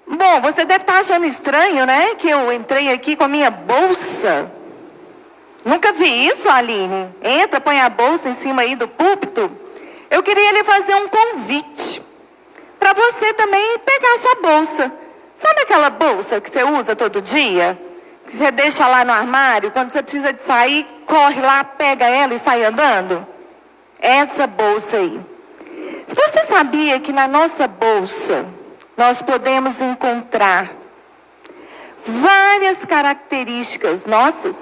Bom, você deve estar achando estranho, né? Que eu entrei aqui com a minha bolsa. Nunca vi isso, Aline. Entra, põe a bolsa em cima aí do púlpito. Eu queria lhe fazer um convite. Para você também pegar a sua bolsa. Sabe aquela bolsa que você usa todo dia? Que você deixa lá no armário, quando você precisa de sair, corre lá, pega ela e sai andando? Essa bolsa aí. Você sabia que na nossa bolsa nós podemos encontrar várias características nossas?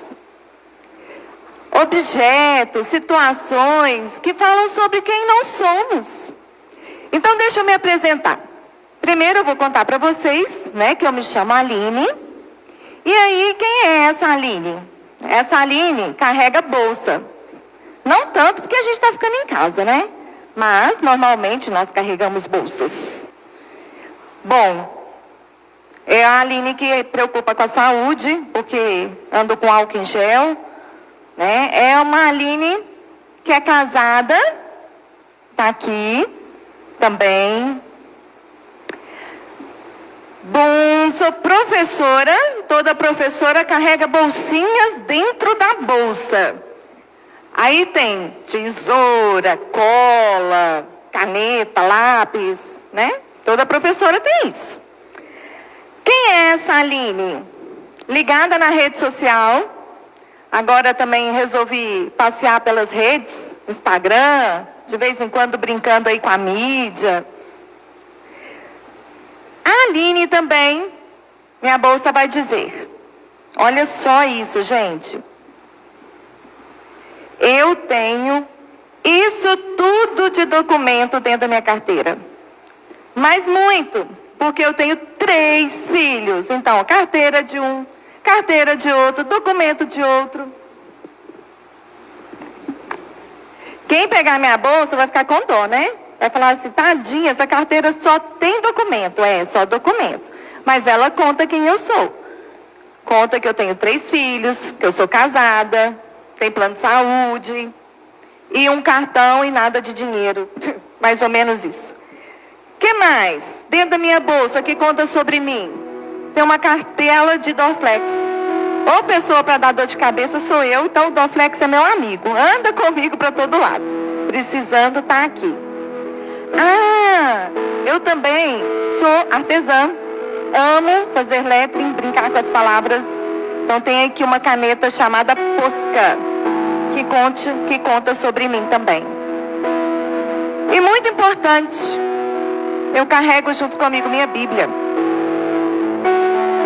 Objetos, situações que falam sobre quem nós somos. Então deixa eu me apresentar. Primeiro eu vou contar para vocês, né, que eu me chamo Aline. E aí, quem é essa Aline? Essa Aline carrega bolsa. Não tanto porque a gente está ficando em casa, né? Mas normalmente nós carregamos bolsas. Bom, é a Aline que preocupa com a saúde, porque ando com álcool em gel, né? É uma Aline que é casada, tá aqui também. Bom, sou professora, toda professora carrega bolsinhas dentro da bolsa. Aí tem tesoura, cola, caneta, lápis, né? Toda professora tem isso. Quem é essa Aline? Ligada na rede social. Agora também resolvi passear pelas redes, Instagram, de vez em quando brincando aí com a mídia. A Aline também, minha bolsa vai dizer. Olha só isso, gente. Eu tenho isso tudo de documento dentro da minha carteira. Mas muito, porque eu tenho 3 filhos. Então, carteira de um, carteira de outro, documento de outro. Quem pegar minha bolsa vai ficar com dó, né? Vai falar assim, tadinha, essa carteira só tem documento. É, só documento. Mas ela conta quem eu sou. Conta que eu tenho 3 filhos, que eu sou casada, tem plano de saúde, e um cartão e nada de dinheiro. Mais ou menos isso. O que mais? Dentro da minha bolsa, que conta sobre mim, tem uma cartela de Dorflex. Ou pessoa para dar dor de cabeça sou eu, então o Dorflex é meu amigo. Anda comigo para todo lado. Precisando, tá aqui. Ah, eu também sou artesã. Amo fazer lettering, brincar com as palavras. Então tem aqui uma caneta chamada Posca, que conta sobre mim também. E muito importante, eu carrego junto comigo minha Bíblia.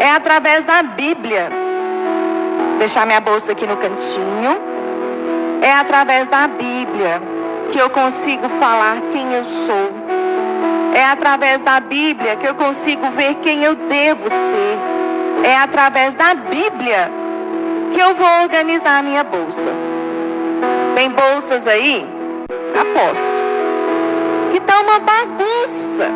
É através da Bíblia, deixar minha bolsa aqui no cantinho, é através da Bíblia que eu consigo falar quem eu sou. É através da Bíblia que eu consigo ver quem eu devo ser. É através da Bíblia que eu vou organizar a minha bolsa. Tem bolsas aí, aposto, que tá uma bagunça.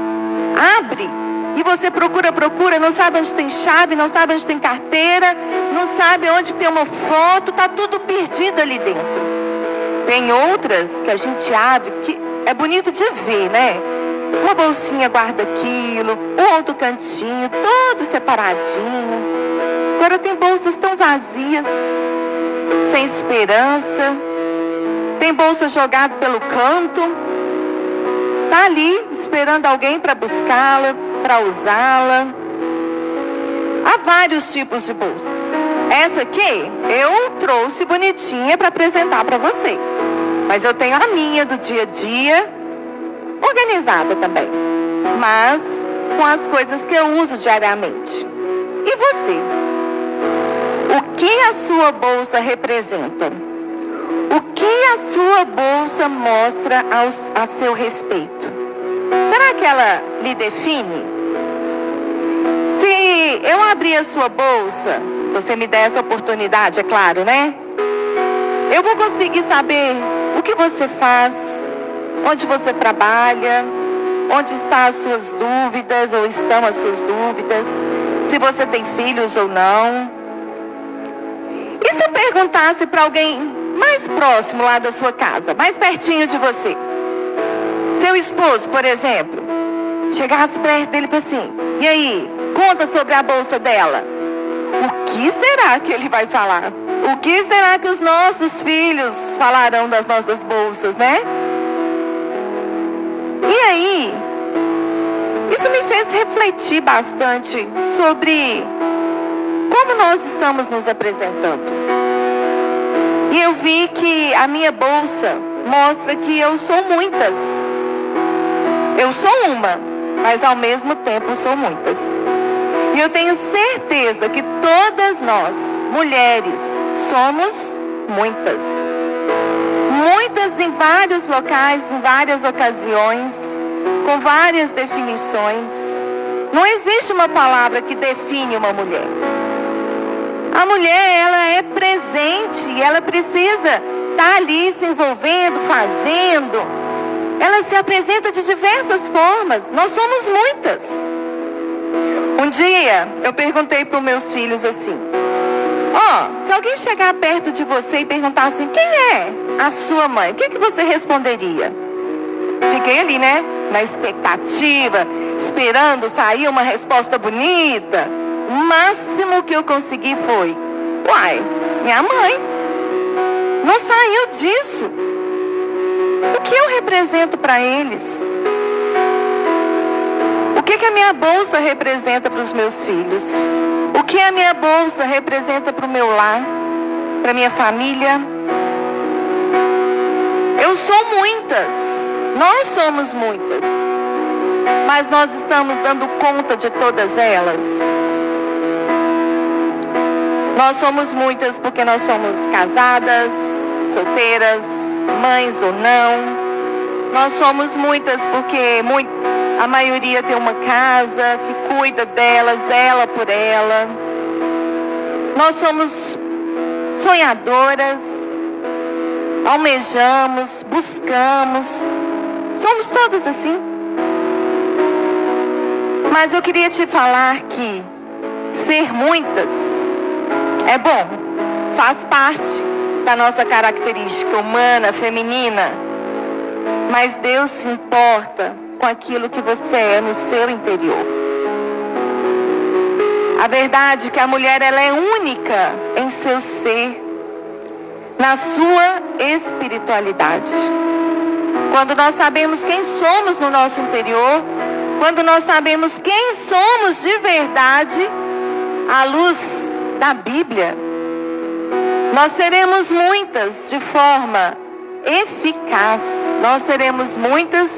Abre e você procura, não sabe onde tem chave, não sabe onde tem carteira, não sabe onde tem uma foto, tá tudo perdido ali dentro. Tem outras que a gente abre, que é bonito de ver, né? Uma bolsinha guarda aquilo, o outro cantinho, todo separadinho. Agora tem bolsas tão vazias, sem esperança. Tem bolsa jogada pelo canto. Tá ali, esperando alguém para buscá-la, para usá-la. Há vários tipos de bolsas. Essa aqui eu trouxe bonitinha para apresentar para vocês. Mas eu tenho a minha do dia a dia, organizada também, mas com as coisas que eu uso diariamente. E você? O que a sua bolsa representa? O que a sua bolsa mostra a seu respeito? Será que ela lhe define? Se eu abrir a sua bolsa, você me der essa oportunidade, é claro, né? Eu vou conseguir saber o que você faz, onde você trabalha, onde estão as suas dúvidas, ou estão as suas dúvidas, se você tem filhos ou não. E se eu perguntasse para alguém mais próximo lá da sua casa, mais pertinho de você, seu esposo, por exemplo, chegasse perto dele e falasse assim, e aí, conta sobre a bolsa dela. O que será que ele vai falar? O que será que os nossos filhos falarão das nossas bolsas, né? E aí, isso me fez refletir bastante sobre como nós estamos nos apresentando. E eu vi que a minha bolsa mostra que eu sou muitas. Eu sou uma, mas ao mesmo tempo sou muitas. E eu tenho certeza que todas nós, mulheres, somos muitas. Muitas em vários locais, em várias ocasiões, com várias definições. Não existe uma palavra que define uma mulher. A mulher, ela é presente, ela precisa estar ali se envolvendo, fazendo. Ela se apresenta de diversas formas. Nós somos muitas. Um dia, eu perguntei para os meus filhos assim: se alguém chegar perto de você e perguntar assim, quem é a sua mãe? O que você responderia? Fiquei ali, né? Na expectativa, esperando sair uma resposta bonita. O máximo que eu consegui foi: minha mãe. Não saiu disso. O que eu represento para eles? O que a minha bolsa representa para os meus filhos? O que a minha bolsa representa para o meu lar? Para minha família? Eu sou muitas. Nós somos muitas. Mas nós estamos dando conta de todas elas? Nós somos muitas porque nós somos casadas, solteiras, mães ou não. Nós somos muitas porque a maioria tem uma casa que cuida delas, zela por ela. Nós somos sonhadoras, almejamos, buscamos. Somos todas assim. Mas eu queria te falar que ser muitas é bom, faz parte da nossa característica humana, feminina. Mas Deus se importa com aquilo que você é no seu interior. A verdade é que a mulher, ela é única em seu ser, na sua espiritualidade. Quando nós sabemos quem somos no nosso interior, quando nós sabemos quem somos de verdade, à luz da Bíblia, nós seremos muitas de forma eficaz. Nós seremos muitas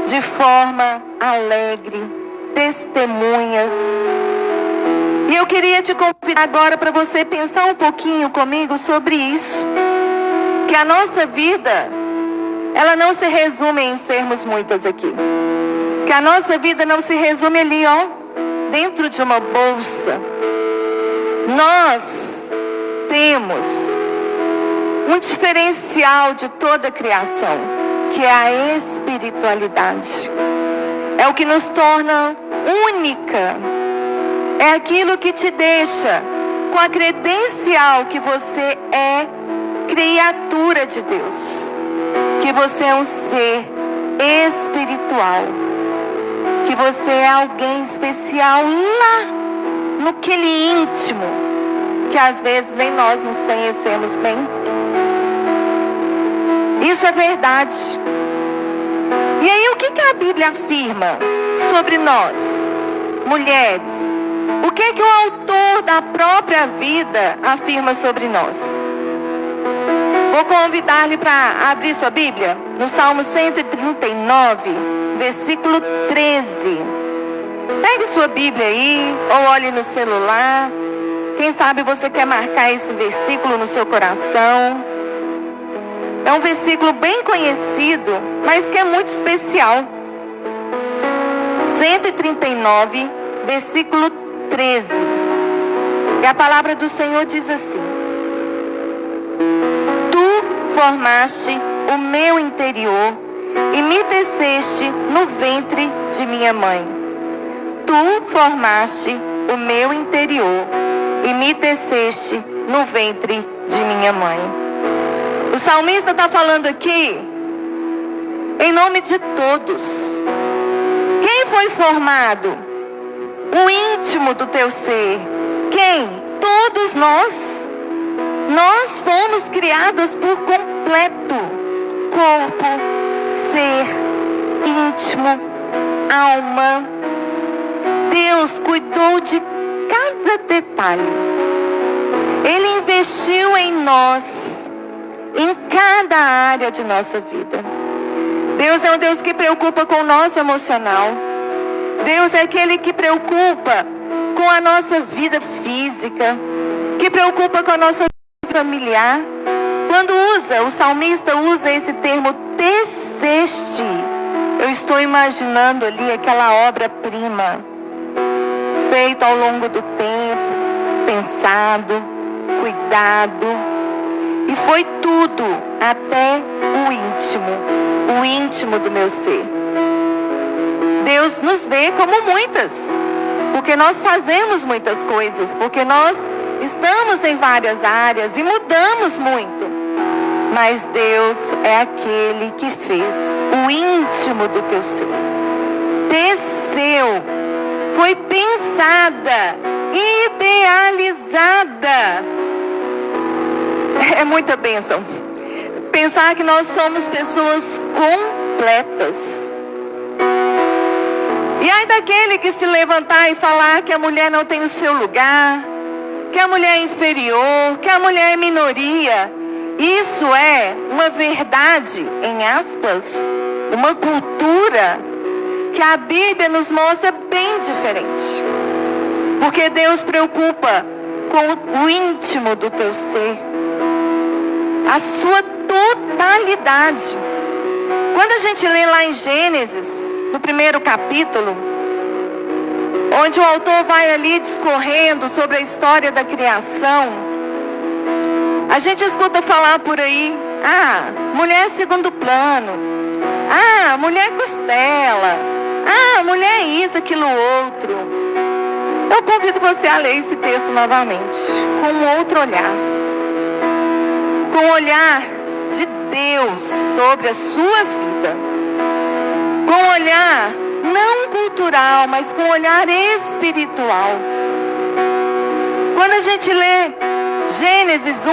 de forma alegre, testemunhas. E eu queria te convidar agora para você pensar um pouquinho comigo sobre isso. Que a nossa vida, ela não se resume em sermos muitas aqui. Que a nossa vida não se resume ali, dentro de uma bolsa. Nós temos um diferencial de toda a criação, que é a espiritualidade. É o que nos torna única. É aquilo que te deixa com a credencial que você é criatura de Deus. Que você é um ser espiritual. Que você é alguém especial lá naquele íntimo, que às vezes nem nós nos conhecemos bem. Isso é verdade. E aí, o que a Bíblia afirma sobre nós, mulheres? O que o autor da própria vida afirma sobre nós? Vou convidar-lhe para abrir sua Bíblia no Salmo 139, versículo 13. Pegue sua Bíblia aí, ou olhe no celular. Quem sabe você quer marcar esse versículo no seu coração. É um versículo bem conhecido, mas que é muito especial. 139, versículo 13. E a palavra do Senhor diz assim: Tu formaste o meu interior e me teceste no ventre de minha mãe. Tu formaste o meu interior e me teceste no ventre de minha mãe. O salmista está falando aqui em nome de todos. Quem foi formado o íntimo do teu ser. Quem? Todos nós. Nós fomos criadas por completo. Corpo, ser, íntimo, alma. Deus cuidou de cada detalhe. Ele investiu em nós, em cada área de nossa vida. Deus é um Deus que preocupa com o nosso emocional. Deus é aquele que preocupa com a nossa vida física, que preocupa com a nossa vida familiar. Quando o salmista usa esse termo, teceste, eu estou imaginando ali aquela obra-prima, feita ao longo do tempo, pensado, cuidado, e foi tudo até o íntimo do meu ser. Deus nos vê como muitas, porque nós fazemos muitas coisas, porque nós estamos em várias áreas e mudamos muito. Mas Deus é aquele que fez o íntimo do teu ser. Teceu, foi pensada, idealizada. É muita bênção. Pensar que nós somos pessoas completas. E aí daquele que se levantar e falar que a mulher não tem o seu lugar, que a mulher é inferior, que a mulher é minoria. Isso é uma verdade, em aspas, uma cultura que a Bíblia nos mostra bem diferente. Porque Deus preocupa com o íntimo do teu ser, a sua totalidade. Quando a gente lê lá em Gênesis, no primeiro capítulo, onde o autor vai ali discorrendo sobre a história da criação, a gente escuta falar por aí, mulher segundo plano, mulher costela, mulher isso, aquilo outro. Eu convido você a ler esse texto novamente, com um outro olhar. Com o olhar de Deus sobre a sua vida. Com um olhar não cultural, mas com um olhar espiritual. Quando a gente lê Gênesis 1,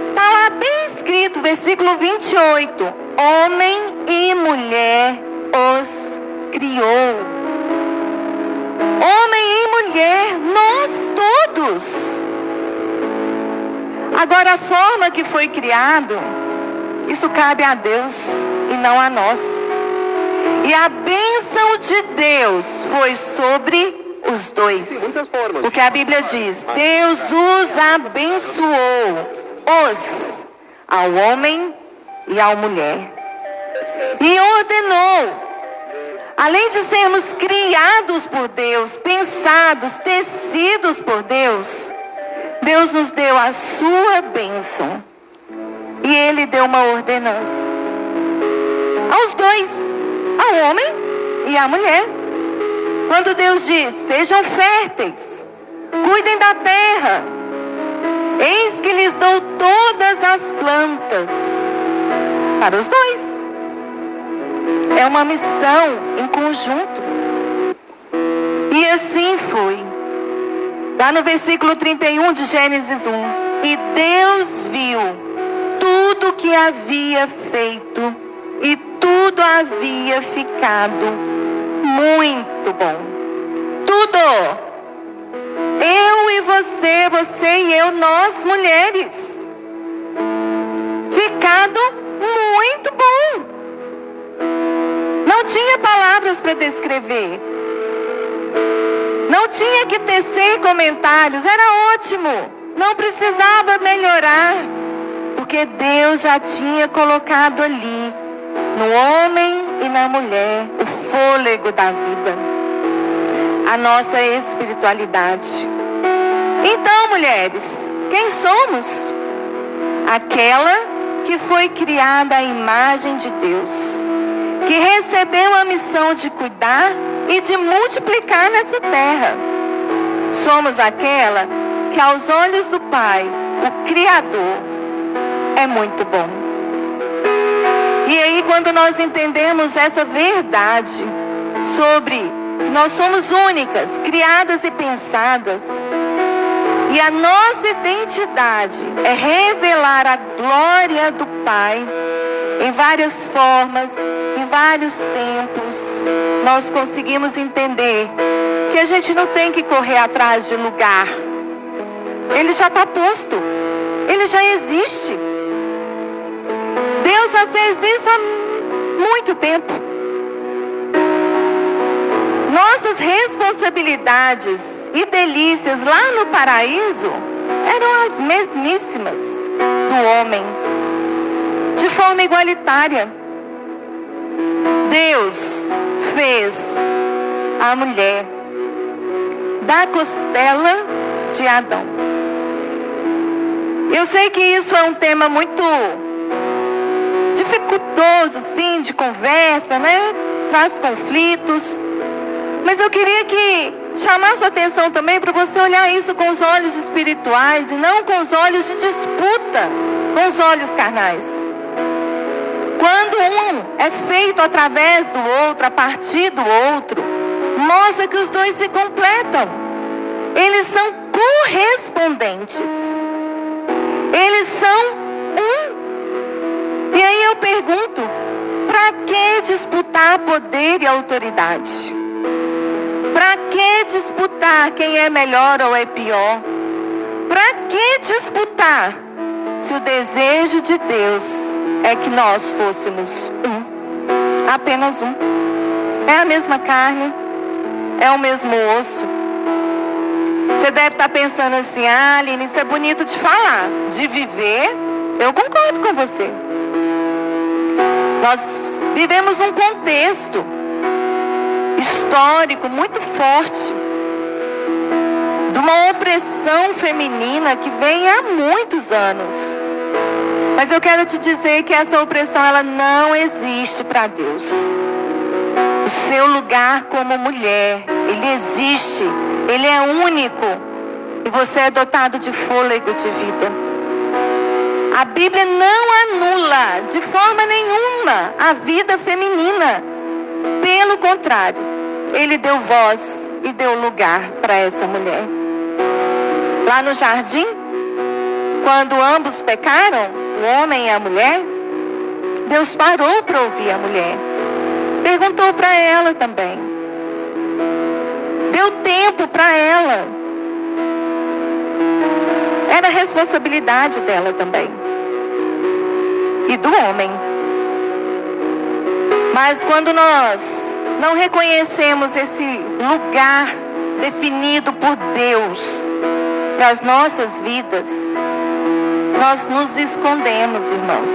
está lá bem escrito, versículo 28. Homem e mulher os criou. Homem e mulher, nós todos. Agora a forma que foi criado, isso cabe a Deus e não a nós. E a bênção de Deus foi sobre os dois. Porque a Bíblia diz, Deus os abençoou, ao homem e à mulher. E ordenou, além de sermos criados por Deus, pensados, tecidos por Deus, Deus nos deu a sua bênção. E Ele deu uma ordenança aos dois, ao homem e à mulher. Quando Deus diz, sejam férteis, cuidem da terra, eis que lhes dou todas as plantas. Para os dois. É uma missão em conjunto. E assim foi. Lá no versículo 31 de Gênesis 1. E Deus viu tudo que havia feito, e tudo havia ficado muito bom. Tudo. Eu e você e eu, nós mulheres. Ficado muito bom. Não tinha palavras para descrever. Não tinha que tecer comentários. Era ótimo. Não precisava melhorar. Porque Deus já tinha colocado ali, no homem e na mulher, o fôlego da vida. A nossa espiritualidade. Então, mulheres, quem somos? Aquela que foi criada à imagem de Deus, que recebeu a missão de cuidar e de multiplicar nessa terra. Somos aquela que aos olhos do Pai, o Criador, é muito bom. E aí quando nós entendemos essa verdade sobre Nós somos únicas, criadas e pensadas. E a nossa identidade é revelar a glória do Pai em várias formas, em vários tempos. Nós conseguimos entender que a gente não tem que correr atrás de lugar. Ele já está posto. Ele já existe. Deus já fez isso há muito tempo. Nossas responsabilidades e delícias lá no paraíso eram as mesmíssimas do homem, de forma igualitária. Deus fez a mulher da costela de Adão. Eu sei que isso é um tema muito dificultoso, sim, de conversa, né? Traz conflitos. Mas eu queria que chamar sua atenção também para você olhar isso com os olhos espirituais e não com os olhos de disputa, com os olhos carnais. Quando um é feito através do outro, a partir do outro, mostra que os dois se completam. Eles são correspondentes. Eles são um. E aí eu pergunto, para que disputar poder e autoridade? Para que disputar quem é melhor ou é pior? Para que disputar se o desejo de Deus é que nós fôssemos um? Apenas um. É a mesma carne, é o mesmo osso. Você deve estar pensando assim: ah, Aline, isso é bonito de falar. De viver, eu concordo com você. Nós vivemos num contexto histórico muito forte, de uma opressão feminina que vem há muitos anos. Mas eu quero te dizer que essa opressão, ela não existe para Deus. O seu lugar como mulher, ele existe, ele é único, e você é dotado de fôlego de vida. A Bíblia não anula de forma nenhuma a vida feminina. Pelo contrário, ele deu voz e deu lugar para essa mulher. Lá no jardim, quando ambos pecaram, o homem e a mulher, Deus parou para ouvir a mulher. Perguntou para ela também. Deu tempo para ela. Era responsabilidade dela também. E do homem. Mas quando nós não reconhecemos esse lugar definido por Deus para as nossas vidas, nós nos escondemos, irmãos.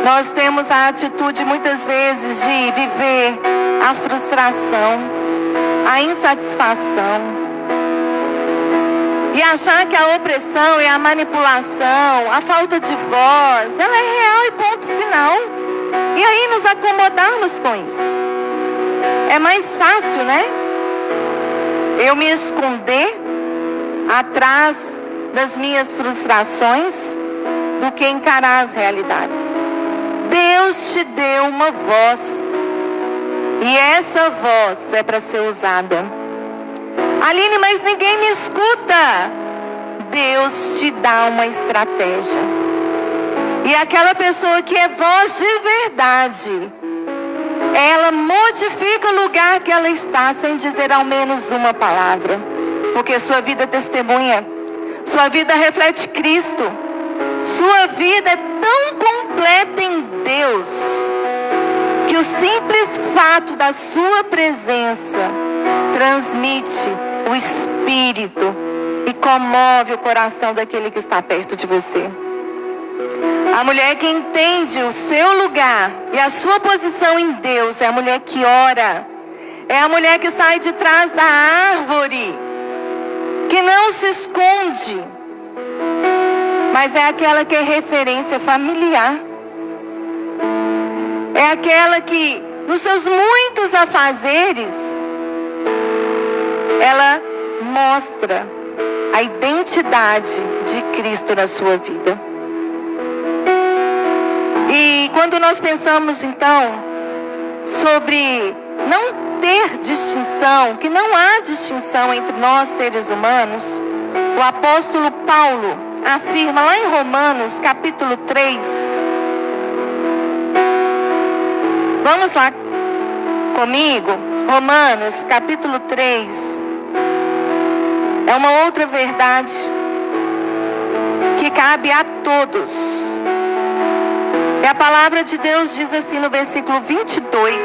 Nós temos a atitude muitas vezes de viver a frustração, a insatisfação, e achar que a opressão e a manipulação, a falta de voz, ela é real e ponto final. E aí nos acomodarmos com isso. É mais fácil, né? Eu me esconder atrás das minhas frustrações do que encarar as realidades. Deus te deu uma voz. E essa voz é para ser usada. Aline, mas ninguém me escuta. Deus te dá uma estratégia. E aquela pessoa que é voz de verdade, ela modifica o lugar que ela está sem dizer ao menos uma palavra. Porque sua vida testemunha. Sua vida reflete Cristo. Sua vida é tão completa em Deus que o simples fato da sua presença transmite o Espírito e comove o coração daquele que está perto de você. A mulher que entende o seu lugar e a sua posição em Deus é a mulher que ora. É a mulher que sai de trás da árvore, que não se esconde, mas é aquela que é referência familiar. É aquela que, nos seus muitos afazeres, ela mostra a identidade de Cristo na sua vida. E quando nós pensamos então sobre não ter distinção, que não há distinção entre nós seres humanos, o apóstolo Paulo afirma lá em Romanos capítulo 3. Vamos lá comigo, Romanos capítulo 3. É uma outra verdade que cabe a todos. E a palavra de Deus diz assim no versículo 22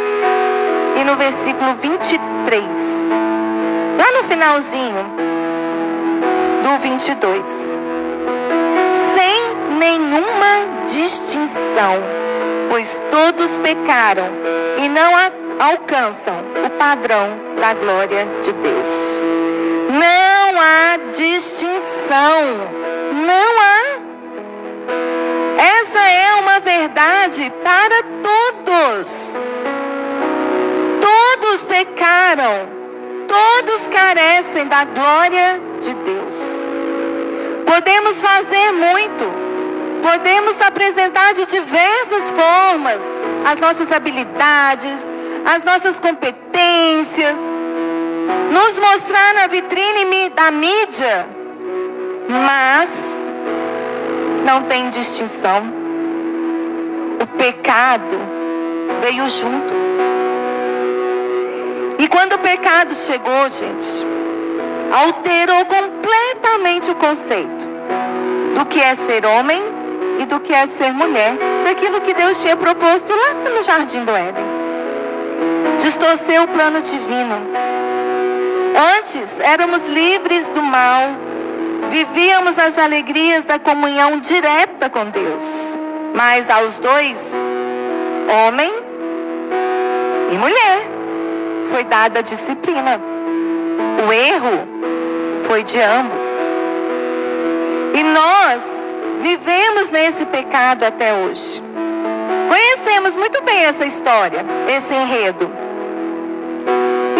e no versículo 23. Lá no finalzinho do 22. Sem nenhuma distinção, pois todos pecaram e não alcançam o padrão da glória de Deus. Não há distinção. Não há. Essa é uma verdade para todos. Todos pecaram. Todos carecem da glória de Deus. Podemos fazer muito. Podemos apresentar de diversas formas as nossas habilidades, as nossas competências, nos mostrar na vitrine da mídia, mas não tem distinção. O pecado veio junto. E quando o pecado chegou, gente, alterou completamente o conceito do que é ser homem e do que é ser mulher, daquilo que Deus tinha proposto lá no Jardim do Éden. Distorceu o plano divino. Antes éramos livres do mal, vivíamos as alegrias da comunhão direta com Deus. Mas aos dois, homem e mulher, foi dada a disciplina. O erro foi de ambos. E nós vivemos nesse pecado até hoje. Conhecemos muito bem essa história, esse enredo.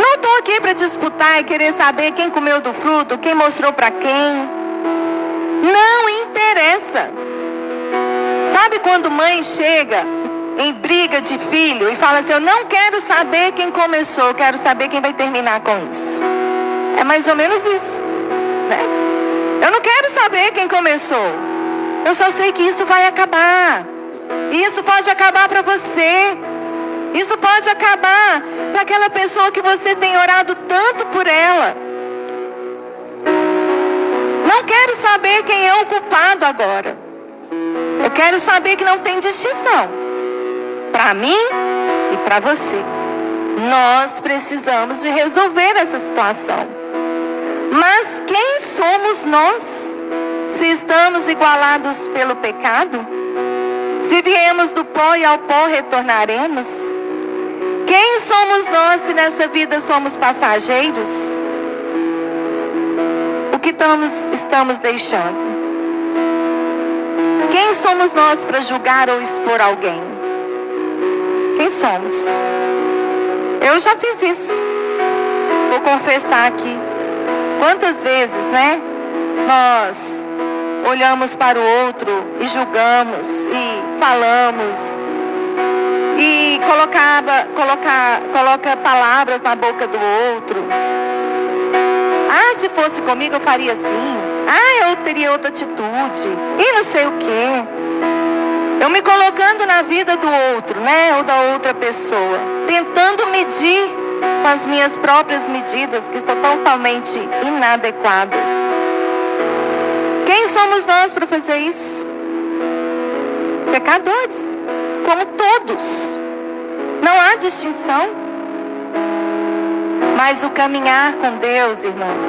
Não estou aqui para disputar e querer saber quem comeu do fruto, quem mostrou para quem. Não interessa. Sabe quando mãe chega em briga de filho e fala assim: eu não quero saber quem começou, eu quero saber quem vai terminar com isso. É mais ou menos isso, né? Eu não quero saber quem começou. Eu só sei que isso vai acabar. E isso pode acabar para você. Isso pode acabar para aquela pessoa que você tem orado tanto por ela. Não quero saber quem é o culpado agora. Eu quero saber que não tem distinção para mim e para você. Nós precisamos de resolver essa situação. Mas quem somos nós? Se estamos igualados pelo pecado? Se viemos do pó e ao pó retornaremos? Quem somos nós se nessa vida somos passageiros? O que estamos deixando? Quem somos nós para julgar ou expor alguém? Quem somos? Eu já fiz isso. Vou confessar aqui. Quantas vezes, né? Nós olhamos para o outro e julgamos e falamos e coloca palavras na boca do outro. Ah, se fosse comigo eu faria assim. Ah, eu teria outra atitude. E não sei o quê. Eu me colocando na vida do outro, né? Ou da outra pessoa. Tentando medir com as minhas próprias medidas, que são totalmente inadequadas. Quem somos nós para fazer isso? Pecadores, como todos. Não há distinção. Mas o caminhar com Deus, irmãos,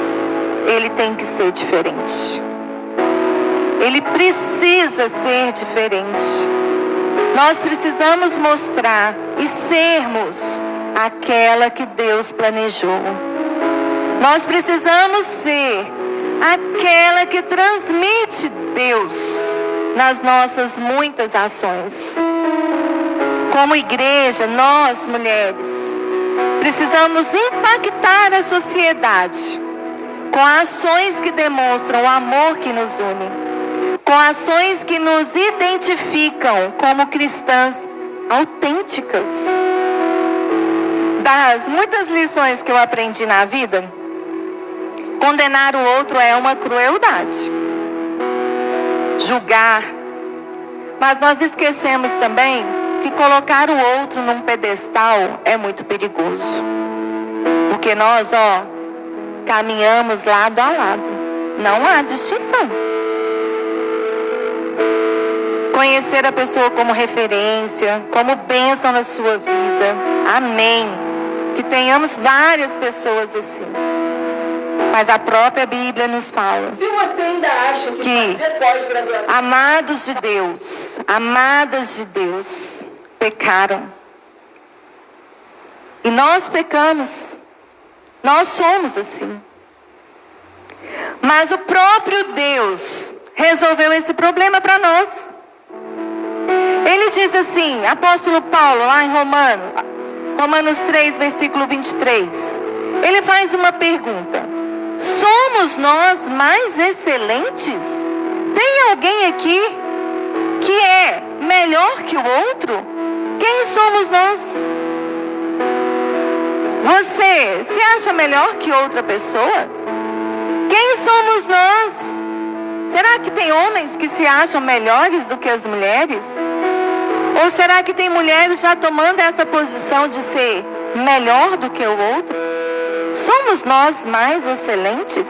ele tem que ser diferente. Ele precisa ser diferente. Nós precisamos mostrar e sermos aquela que Deus planejou. Nós precisamos ser aquela que transmite Deus nas nossas muitas ações. Como igreja, nós mulheres precisamos impactar a sociedade com ações que demonstram o amor que nos une, com ações que nos identificam como cristãs autênticas. Das muitas lições que eu aprendi na vida, condenar o outro é uma crueldade. Julgar. Mas nós esquecemos também que colocar o outro num pedestal é muito perigoso. Porque nós, caminhamos lado a lado. Não há distinção. Conhecer a pessoa como referência, como bênção na sua vida. Amém. Que tenhamos várias pessoas assim. Mas a própria Bíblia nos fala. Se você ainda acha que fazer pós-graduação... Amados de Deus, amadas de Deus, pecaram. E nós pecamos. Nós somos assim. Mas o próprio Deus resolveu esse problema para nós. Ele diz assim, apóstolo Paulo, lá em Romanos 3, versículo 23. Ele faz uma pergunta. Somos nós mais excelentes? Tem alguém aqui que é melhor que o outro? Quem somos nós? Você se acha melhor que outra pessoa? Quem somos nós? Será que tem homens que se acham melhores do que as mulheres? Ou será que tem mulheres já tomando essa posição de ser melhor do que o outro? Somos nós mais excelentes?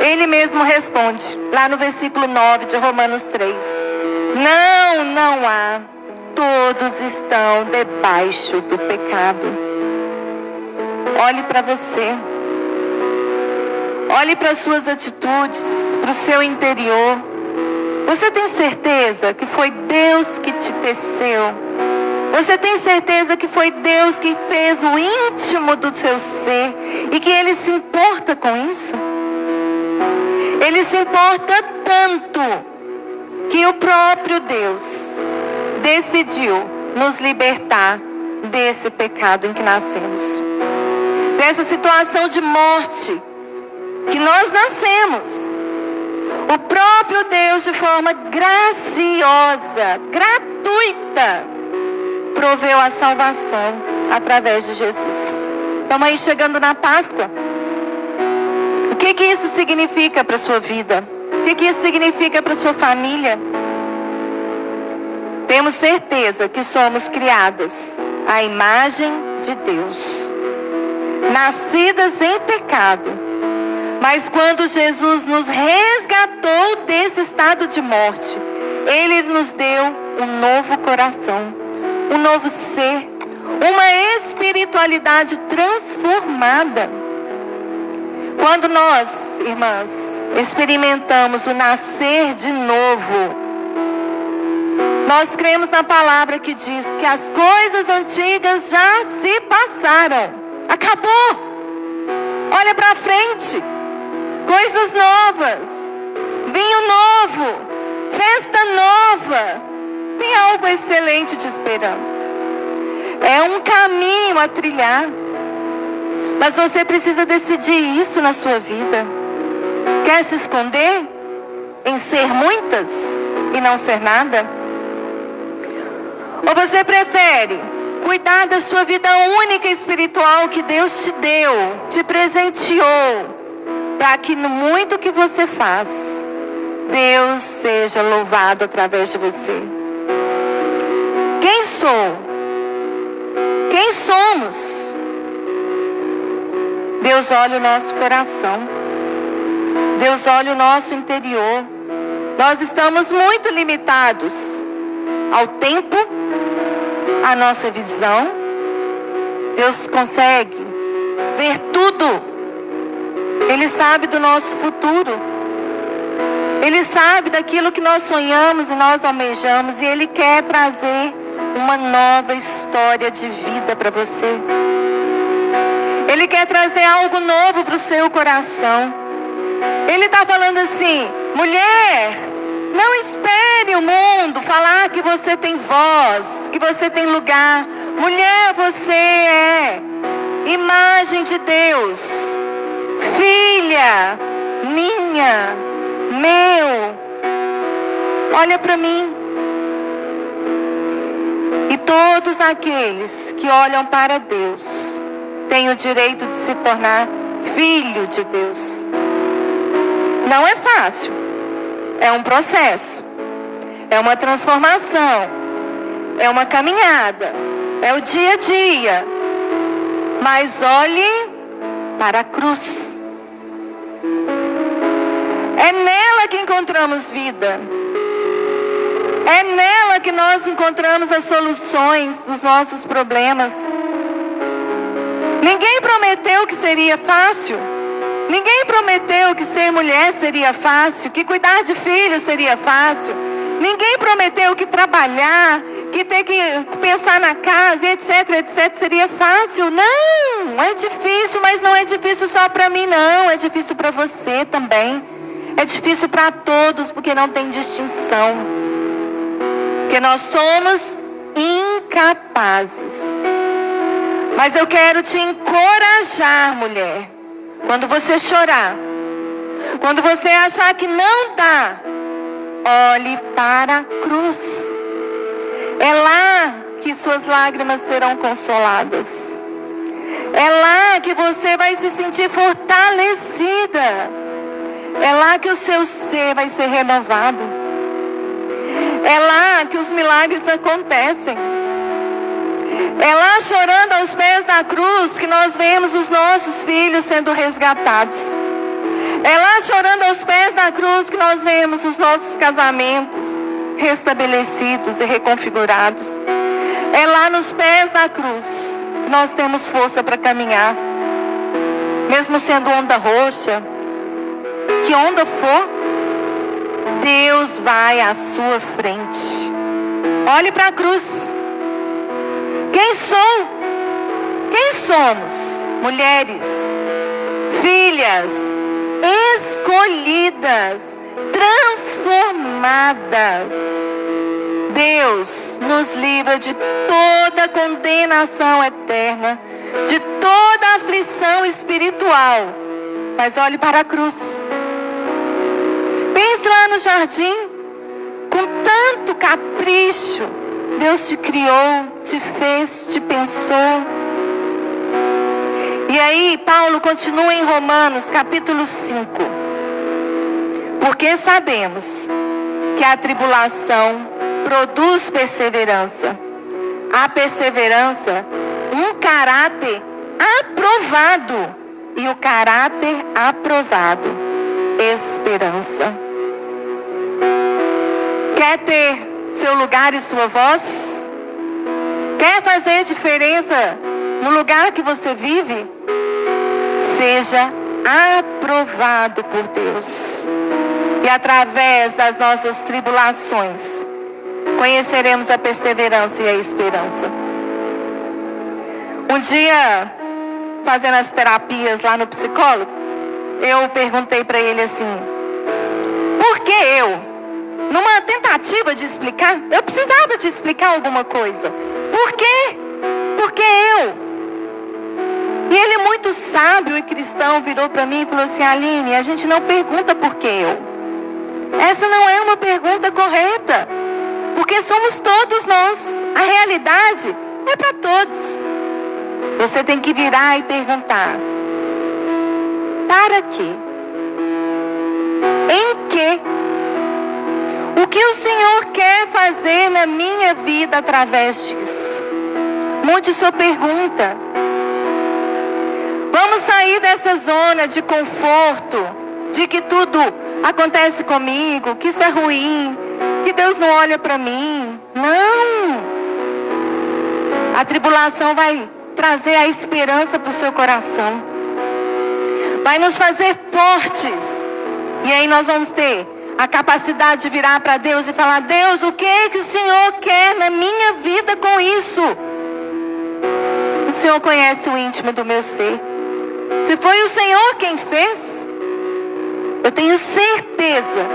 Ele mesmo responde, lá no versículo 9 de Romanos 3. Não há. Todos estão debaixo do pecado. Olhe para você. Olhe para as suas atitudes, para o seu interior. Você tem certeza que foi Deus que te teceu? Você tem certeza que foi Deus que fez o íntimo do seu ser e que Ele se importa com isso? Ele se importa tanto que o próprio Deus decidiu nos libertar desse pecado em que nascemos. Dessa situação de morte que nós nascemos. O próprio Deus, de forma graciosa, gratuita, proveu a salvação através de Jesus. Estamos aí chegando na Páscoa. O que isso significa para a sua vida? O que isso significa para a sua família? Temos certeza que somos criadas à imagem de Deus, nascidas em pecado. Mas quando Jesus nos resgatou desse estado de morte, Ele nos deu um novo coração, um novo ser, uma espiritualidade transformada. Quando nós, irmãs, experimentamos o nascer de novo, nós cremos na palavra que diz que as coisas antigas já se passaram. Acabou. Olha para frente. Coisas novas. Vinho novo. Festa nova. Tem algo excelente te esperando. É um caminho a trilhar. Mas você precisa decidir isso na sua vida. Quer se esconder em ser muitas e não ser nada? Ou você prefere cuidar da sua vida única espiritual que Deus te deu, te presenteou, para que no muito que você faz, Deus seja louvado através de você? Quem sou? Quem somos? Deus olha o nosso coração. Deus olha o nosso interior. Nós estamos muito limitados ao tempo, à nossa visão. Deus consegue ver tudo. Ele sabe do nosso futuro. Ele sabe daquilo que nós sonhamos e nós almejamos. E Ele quer trazer uma nova história de vida para você. Ele quer trazer algo novo para o seu coração. Ele está falando assim: mulher, não espere o mundo falar que você tem voz, que você tem lugar. Mulher, você é imagem de Deus. Filha minha, meu, olha para mim. E todos aqueles que olham para Deus tem o direito de se tornar filho de Deus. Não é fácil. É um processo. É uma transformação. É uma caminhada. É o dia a dia. Mas olhe para a cruz. É nela que encontramos vida. É nela que nós encontramos as soluções dos nossos problemas. Ninguém prometeu que seria fácil. Ninguém prometeu que ser mulher seria fácil, que cuidar de filhos seria fácil. Ninguém prometeu que trabalhar, que ter que pensar na casa, etc, etc, seria fácil. Não, é difícil, mas não é difícil só para mim, não. É difícil para você também. É difícil para todos, porque não tem distinção. Porque nós somos incapazes. Mas eu quero te encorajar, mulher. Quando você chorar, quando você achar que não dá, olhe para a cruz. É lá que suas lágrimas serão consoladas. É lá que você vai se sentir fortalecida. É lá que o seu ser vai ser renovado. É lá que os milagres acontecem. É lá chorando aos pés da cruz que nós vemos os nossos filhos sendo resgatados. É lá chorando aos pés da cruz que nós vemos os nossos casamentos restabelecidos e reconfigurados. É lá nos pés da cruz que nós temos força para caminhar. Mesmo sendo onda roxa, que onda for, Deus vai à sua frente. Olhe para a cruz. Quem sou? Quem somos? Mulheres, filhas, escolhidas, transformadas. Deus nos livra de toda condenação eterna, de toda aflição espiritual. Mas olhe para a cruz. Pense lá no jardim, com tanto capricho. Deus te criou, te fez, te pensou. E aí Paulo continua em Romanos capítulo 5. Porque sabemos que a tribulação produz perseverança. A perseverança, um caráter aprovado. E o caráter aprovado, esperança. Quer ter seu lugar e sua voz? Quer fazer diferença no lugar que você vive? Seja aprovado por Deus. E através das nossas tribulações, conheceremos a perseverança e a esperança. Um dia, fazendo as terapias lá no psicólogo, eu perguntei para ele assim: por que eu? Numa tentativa de explicar, eu precisava de explicar alguma coisa. Por quê? Por que eu? E ele, muito sábio e cristão, virou para mim e falou assim: Aline, a gente não pergunta por que eu. Essa não é uma pergunta correta. Porque somos todos nós. A realidade é para todos. Você tem que virar e perguntar: para quê? Em quê? O que o Senhor quer fazer na minha vida através disso? Mude sua pergunta. Vamos sair dessa zona de conforto, de que tudo acontece comigo, que isso é ruim, que Deus não olha para mim. Não! A tribulação vai trazer a esperança para o seu coração. Vai nos fazer fortes. E aí nós vamos ter a capacidade de virar para Deus e falar: Deus, o que é que o Senhor quer na minha vida com isso? O Senhor conhece o íntimo do meu ser. Se foi o Senhor quem fez, eu tenho certeza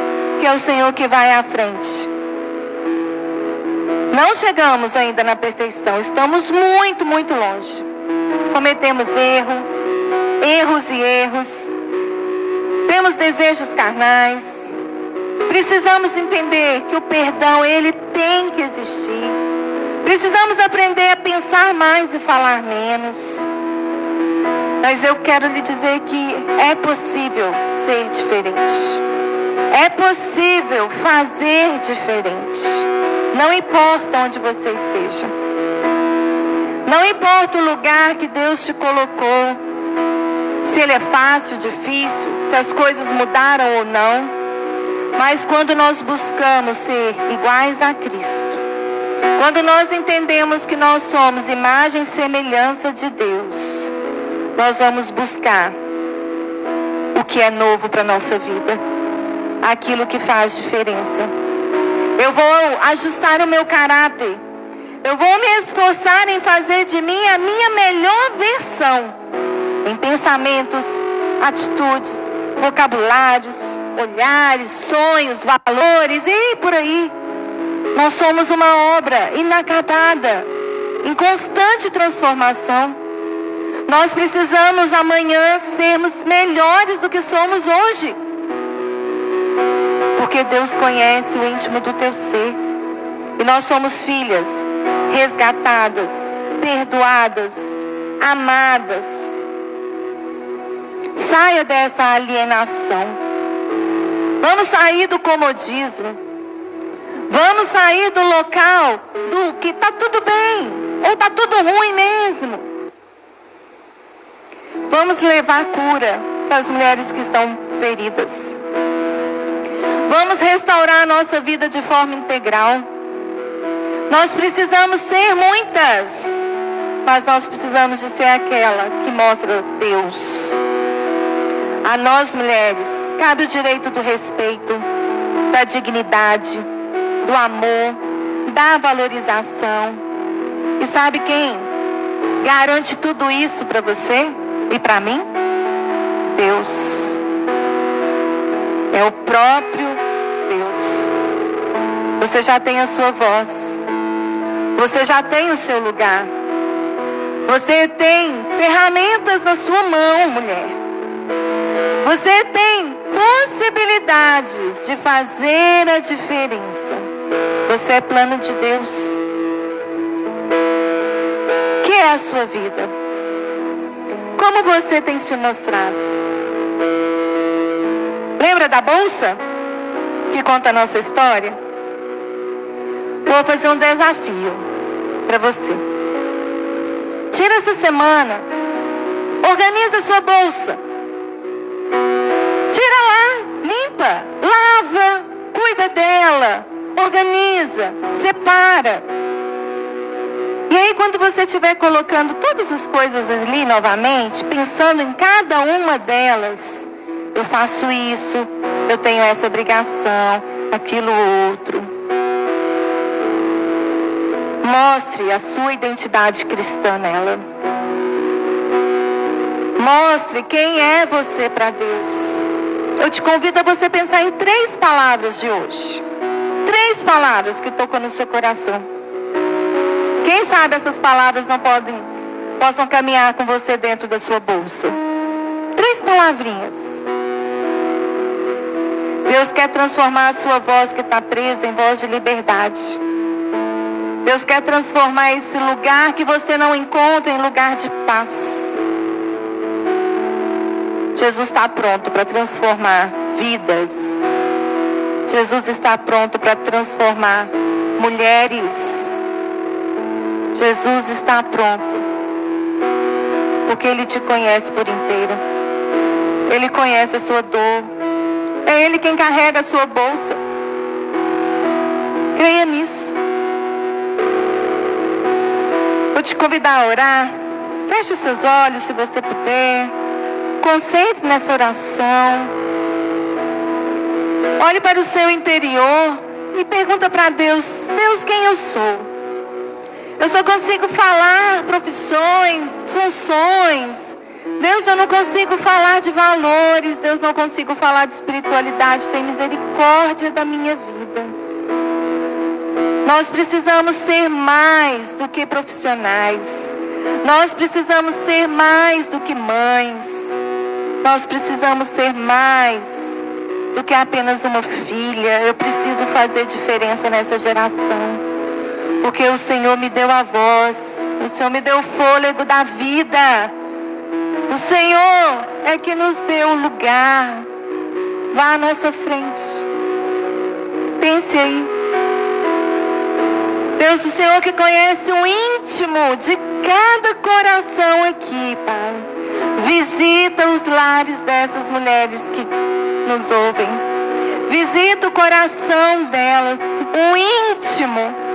que é o Senhor que vai à frente. Não chegamos ainda na perfeição, estamos muito, muito longe. Cometemos erros e erros. Temos desejos carnais. Precisamos entender que o perdão, ele tem que existir. Precisamos aprender a pensar mais e falar menos. Mas eu quero lhe dizer que é possível ser diferente. É possível fazer diferente. Não importa onde você esteja. Não importa o lugar que Deus te colocou. Se ele é fácil, difícil, se as coisas mudaram ou não. Mas quando nós buscamos ser iguais a Cristo, quando nós entendemos que nós somos imagem e semelhança de Deus, nós vamos buscar o que é novo para a nossa vida, aquilo que faz diferença. Eu vou ajustar o meu caráter, eu vou me esforçar em fazer de mim a minha melhor versão, em pensamentos, atitudes, vocabulários, olhares, sonhos, valores e por aí. Nós somos uma obra inacabada, em constante transformação. Nós precisamos amanhã sermos melhores do que somos hoje. Porque Deus conhece o íntimo do teu ser. E nós somos filhas resgatadas, perdoadas, amadas. Saia dessa alienação. Vamos sair do comodismo. Vamos sair do local do que está tudo bem ou está tudo ruim mesmo. Vamos levar cura para as mulheres que estão feridas. Vamos restaurar a nossa vida de forma integral. Nós precisamos ser muitas, mas nós precisamos de ser aquela que mostra Deus. A nós mulheres cabe o direito do respeito, da dignidade, do amor, da valorização. E sabe quem garante tudo isso para você e para mim? Deus. É o próprio Deus. Você já tem a sua voz. Você já tem o seu lugar. Você tem ferramentas na sua mão, mulher. Você tem possibilidades de fazer a diferença. Você é plano de Deus. O que é a sua vida? Como você tem se mostrado? Lembra da bolsa que conta a nossa história? Vou fazer um desafio para você. Tira essa semana, organiza a sua bolsa. Tira lá, limpa, lava, cuida dela, organiza, separa. E aí quando você estiver colocando todas as coisas ali novamente, pensando em cada uma delas, eu faço isso, eu tenho essa obrigação, aquilo outro. Mostre a sua identidade cristã nela. Mostre quem é você para Deus. Eu te convido a você pensar em 3 palavras de hoje. 3 palavras que tocam no seu coração. Quem sabe essas palavras não possam caminhar com você dentro da sua bolsa. 3 palavrinhas. Deus quer transformar a sua voz que está presa em voz de liberdade. Deus quer transformar esse lugar que você não encontra em lugar de paz. Jesus está pronto para transformar vidas. Jesus está pronto para transformar mulheres. Jesus está pronto. Porque Ele te conhece por inteiro. Ele conhece a sua dor. É Ele quem carrega a sua bolsa. Creia nisso. Vou te convidar a orar. Feche os seus olhos se você puder. Concentre nessa oração. Olhe para o seu interior e pergunta para Deus: Deus, quem eu sou? Eu só consigo falar profissões, funções. Deus, eu não consigo falar de valores. Deus, não consigo falar de espiritualidade. Tem misericórdia da minha vida. Nós precisamos ser mais do que profissionais. Nós precisamos ser mais do que mães. Nós precisamos ser mais do que apenas uma filha. Eu preciso fazer diferença nessa geração. Porque o Senhor me deu a voz. O Senhor me deu o fôlego da vida. O Senhor é que nos deu o lugar. Vá à nossa frente. Pense aí. Deus, o Senhor que conhece o íntimo de cada coração aqui, Pai. Visita os lares dessas mulheres que nos ouvem. Visita o coração delas, o íntimo.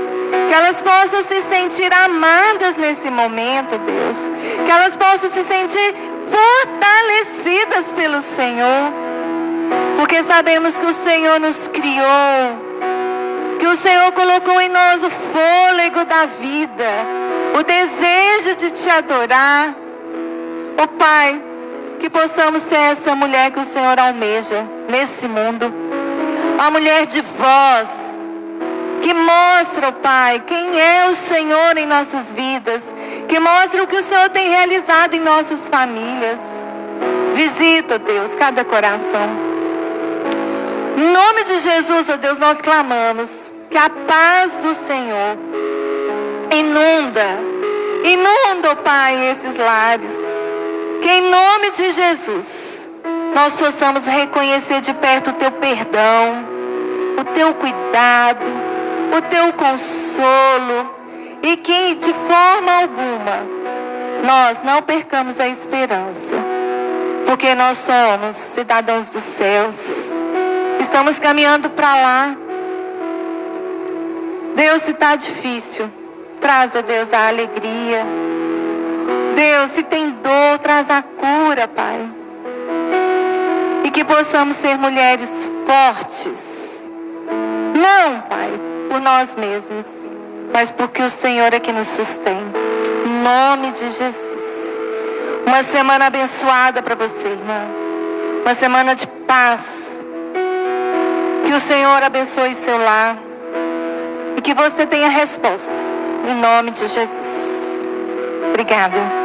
Que elas possam se sentir amadas nesse momento, Deus. Que elas possam se sentir fortalecidas pelo Senhor. Porque sabemos que o Senhor nos criou. Que o Senhor colocou em nós o fôlego da vida. O desejo de te adorar. Ó Pai, que possamos ser essa mulher que o Senhor almeja nesse mundo. Uma mulher de voz. Que mostra, Pai, quem é o Senhor em nossas vidas. Que mostra o que o Senhor tem realizado em nossas famílias. Visita, Deus, cada coração. Em nome de Jesus, ó Deus, nós clamamos que a paz do Senhor inunda, ó Pai, esses lares. Que em nome de Jesus, nós possamos reconhecer de perto o Teu perdão, o Teu cuidado, o Teu consolo, e que de forma alguma nós não percamos a esperança, porque nós somos cidadãos dos céus, estamos caminhando para lá. Deus, se está difícil, traz, ó Deus, a alegria. Deus, se tem dor, traz a cura, Pai. E que possamos ser mulheres fortes. Não, Pai, por nós mesmos, mas porque o Senhor é que nos sustém. Em nome de Jesus. Uma semana abençoada para você, irmã. Uma semana de paz. Que o Senhor abençoe seu lar. E que você tenha respostas. Em nome de Jesus. Obrigada.